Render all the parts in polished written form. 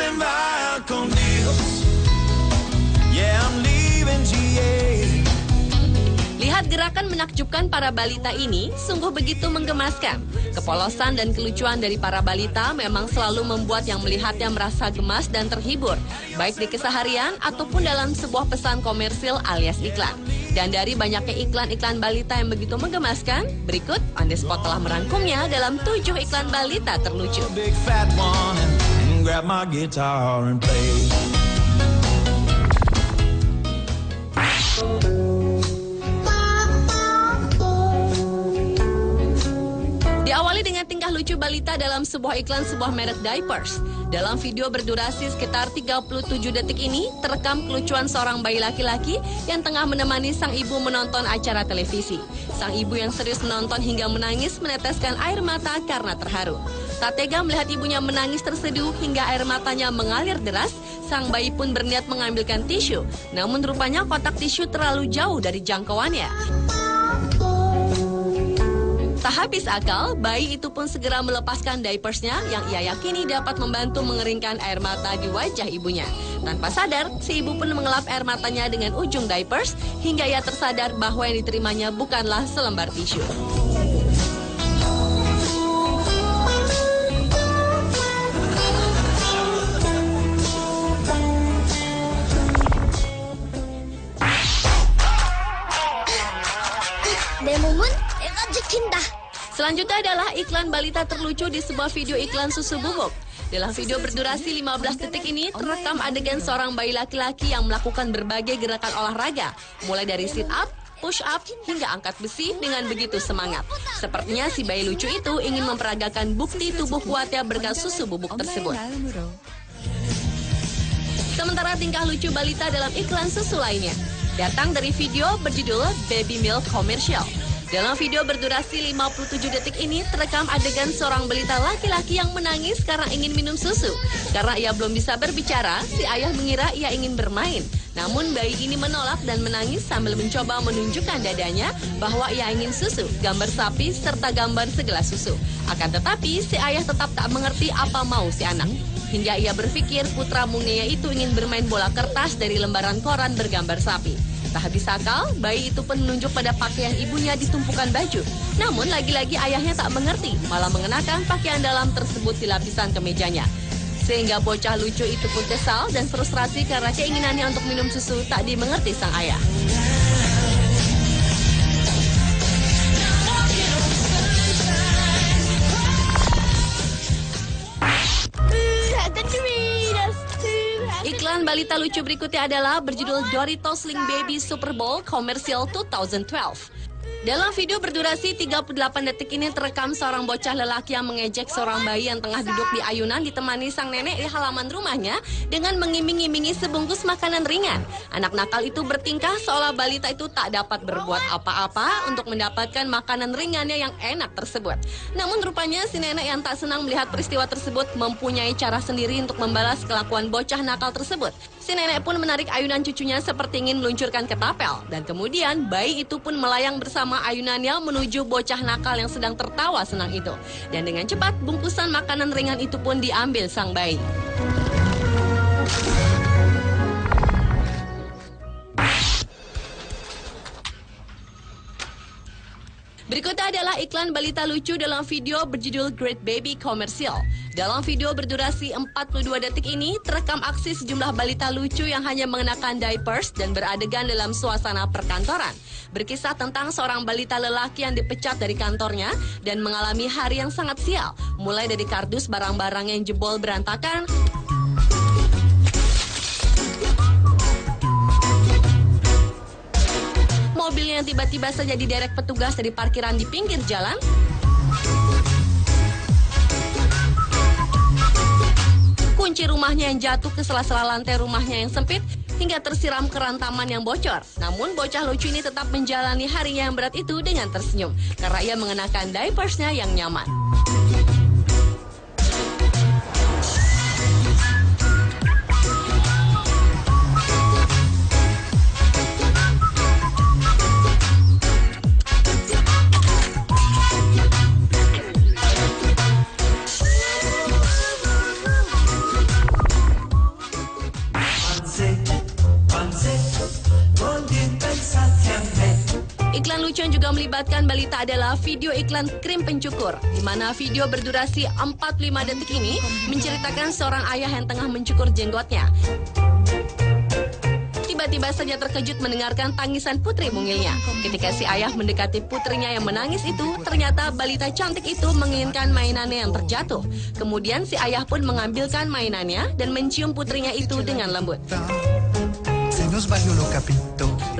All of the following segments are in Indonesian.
en va con Dios. Yeah, I'm leaving GA. Lihat gerakan menakjubkan para balita ini sungguh begitu menggemaskan. Kepolosan dan kelucuan dari para balita memang selalu membuat yang melihatnya merasa gemas dan terhibur, baik di keseharian ataupun dalam sebuah pesan komersil alias iklan. Dan dari banyaknya iklan-iklan balita yang begitu menggemaskan, berikut On The Spot telah merangkumnya dalam 7 iklan balita terlucu. Big fat one and grab my guitar and play. Diawali dengan tingkah lucu balita dalam sebuah iklan sebuah merek diapers. Dalam video berdurasi sekitar 37 detik ini, terekam kelucuan seorang bayi laki-laki yang tengah menemani sang ibu menonton acara televisi. Sang ibu yang serius menonton hingga menangis meneteskan air mata karena terharu. Tak tega melihat ibunya menangis terseduh hingga air matanya mengalir deras, sang bayi pun berniat mengambilkan tisu. Namun rupanya kotak tisu terlalu jauh dari jangkauannya. Tak habis akal, bayi itu pun segera melepaskan diapersnya yang ia yakini dapat membantu mengeringkan air mata di wajah ibunya. Tanpa sadar, si ibu pun mengelap air matanya dengan ujung diapers hingga ia tersadar bahwa yang diterimanya bukanlah selembar tisu. Selanjutnya adalah iklan balita terlucu di sebuah video iklan susu bubuk. Dalam video berdurasi 15 detik ini, terekam adegan seorang bayi laki-laki yang melakukan berbagai gerakan olahraga, mulai dari sit up, push up, hingga angkat besi dengan begitu semangat. Sepertinya si bayi lucu itu ingin memperagakan bukti tubuh kuatnya berkat susu bubuk tersebut. Sementara tingkah lucu balita dalam iklan susu lainnya datang dari video berjudul Baby Milk Commercial. Dalam video berdurasi 57 detik ini, terekam adegan seorang balita laki-laki yang menangis karena ingin minum susu. Karena ia belum bisa berbicara, si ayah mengira ia ingin bermain. Namun bayi ini menolak dan menangis sambil mencoba menunjukkan dadanya bahwa ia ingin susu, gambar sapi, serta gambar segelas susu. Akan tetapi, si ayah tetap tak mengerti apa mau si anak. Hingga ia berpikir putra mungilnya itu ingin bermain bola kertas dari lembaran koran bergambar sapi. Tak habis akal, bayi itu pun menunjuk pada pakaian ibunya di tumpukan baju. Namun lagi-lagi ayahnya tak mengerti, malah mengenakan pakaian dalam tersebut di lapisan kemejanya. Sehingga bocah lucu itu pun kesal dan frustrasi karena keinginannya untuk minum susu tak dimengerti sang ayah. Iklan balita lucu berikutnya adalah berjudul Doritos Sling Baby Super Bowl Commercial 2012. Dalam video berdurasi 38 detik ini terekam seorang bocah lelaki yang mengejek seorang bayi yang tengah duduk di ayunan ditemani sang nenek di halaman rumahnya dengan mengiming-imingi sebungkus makanan ringan. Anak nakal itu bertingkah seolah balita itu tak dapat berbuat apa-apa untuk mendapatkan makanan ringannya yang enak tersebut. Namun rupanya si nenek yang tak senang melihat peristiwa tersebut mempunyai cara sendiri untuk membalas kelakuan bocah nakal tersebut. Si nenek pun menarik ayunan cucunya seperti ingin meluncurkan ketapel. Dan kemudian bayi itu pun melayang bersama ayunannya menuju bocah nakal yang sedang tertawa senang itu. Dan dengan cepat bungkusan makanan ringan itu pun diambil sang bayi. Berikutnya adalah iklan balita lucu dalam video berjudul Great Baby Commercial. Dalam video berdurasi 42 detik ini, terekam aksi sejumlah balita lucu yang hanya mengenakan diapers dan beradegan dalam suasana perkantoran. Berkisah tentang seorang balita lelaki yang dipecat dari kantornya dan mengalami hari yang sangat sial. Mulai dari kardus barang-barang yang jebol berantakan, mobilnya yang tiba-tiba saja diderek petugas dari parkiran di pinggir jalan, kunci rumahnya yang jatuh ke sela-sela lantai rumahnya yang sempit, hingga tersiram keran taman yang bocor. Namun bocah lucu ini tetap menjalani harinya yang berat itu dengan tersenyum, karena ia mengenakan diapersnya yang nyaman. lucu yang juga melibatkan balita adalah video iklan krim pencukur, di mana video berdurasi 45 detik ini menceritakan seorang ayah yang tengah mencukur jenggotnya. Tiba-tiba saja terkejut mendengarkan tangisan putri mungilnya. Ketika si ayah mendekati putrinya yang menangis itu, ternyata balita cantik itu menginginkan mainannya yang terjatuh. Kemudian si ayah pun mengambilkan mainannya dan mencium putrinya itu dengan lembut.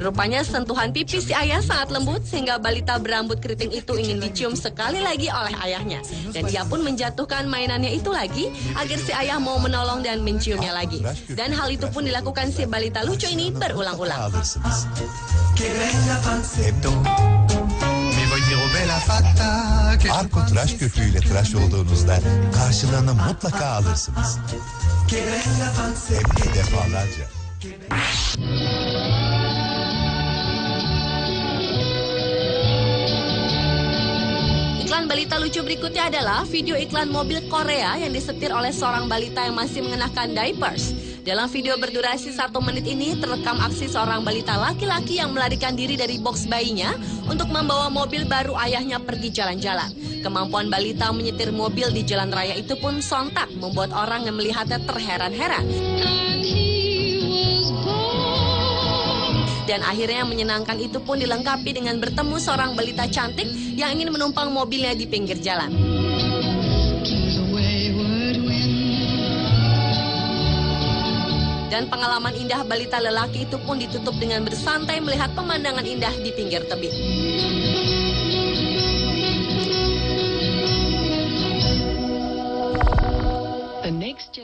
Rupanya sentuhan pipi si ayah sangat lembut sehingga balita berambut keriting itu ingin dicium sekali lagi oleh ayahnya. Dan ia pun menjatuhkan mainannya itu lagi agar si ayah mau menolong dan menciumnya lagi. Dan hal itu pun dilakukan si balita lucu ini berulang-ulang. Arko tıraş köpüğüyle tıraş olduğunuzda karşılığını mutlaka alırsınız. Hem de defalarca. Iklan balita lucu berikutnya adalah video iklan mobil Korea yang disetir oleh seorang balita yang masih mengenakan diapers. Dalam video berdurasi 1 menit ini terekam aksi seorang balita laki-laki yang melarikan diri dari box bayinya untuk membawa mobil baru ayahnya pergi jalan-jalan. Kemampuan balita menyetir mobil di jalan raya itu pun sontak membuat orang yang melihatnya terheran-heran. Dan akhirnya yang menyenangkan itu pun dilengkapi dengan bertemu seorang balita cantik yang ingin menumpang mobilnya di pinggir jalan. Dan pengalaman indah balita lelaki itu pun ditutup dengan bersantai melihat pemandangan indah di pinggir tebing. The next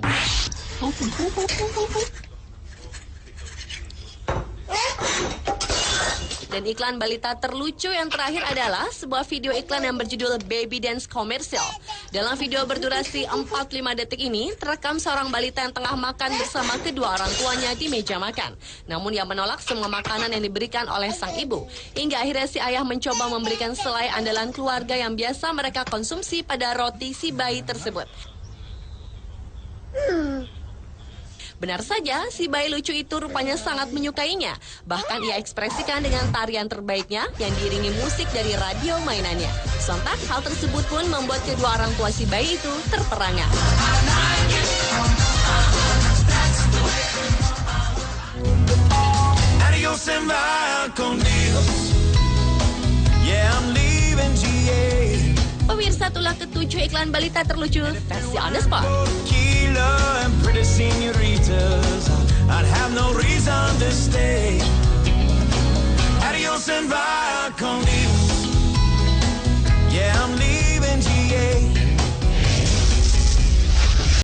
Dan iklan balita terlucu yang terakhir adalah sebuah video iklan yang berjudul Baby Dance Commercial. Dalam video berdurasi 45 detik ini, terekam seorang balita yang tengah makan bersama kedua orang tuanya di meja makan. Namun ia menolak semua makanan yang diberikan oleh sang ibu. Hingga akhirnya si ayah mencoba memberikan selai andalan keluarga yang biasa mereka konsumsi pada roti si bayi tersebut. Benar saja, si bayi lucu itu rupanya sangat menyukainya. Bahkan ia ekspresikan dengan tarian terbaiknya yang diiringi musik dari radio mainannya. Sontak, hal tersebut pun membuat kedua orang tua si bayi itu terperangah. Adios and bye conmigo. Yeah, I'm leaving GA. Pemirsa, itulah ketujuh iklan balita terlucu versi On The Spot. Tequila and pretty senoritas. I'd have no reason to stay. Adios and bye conmigo.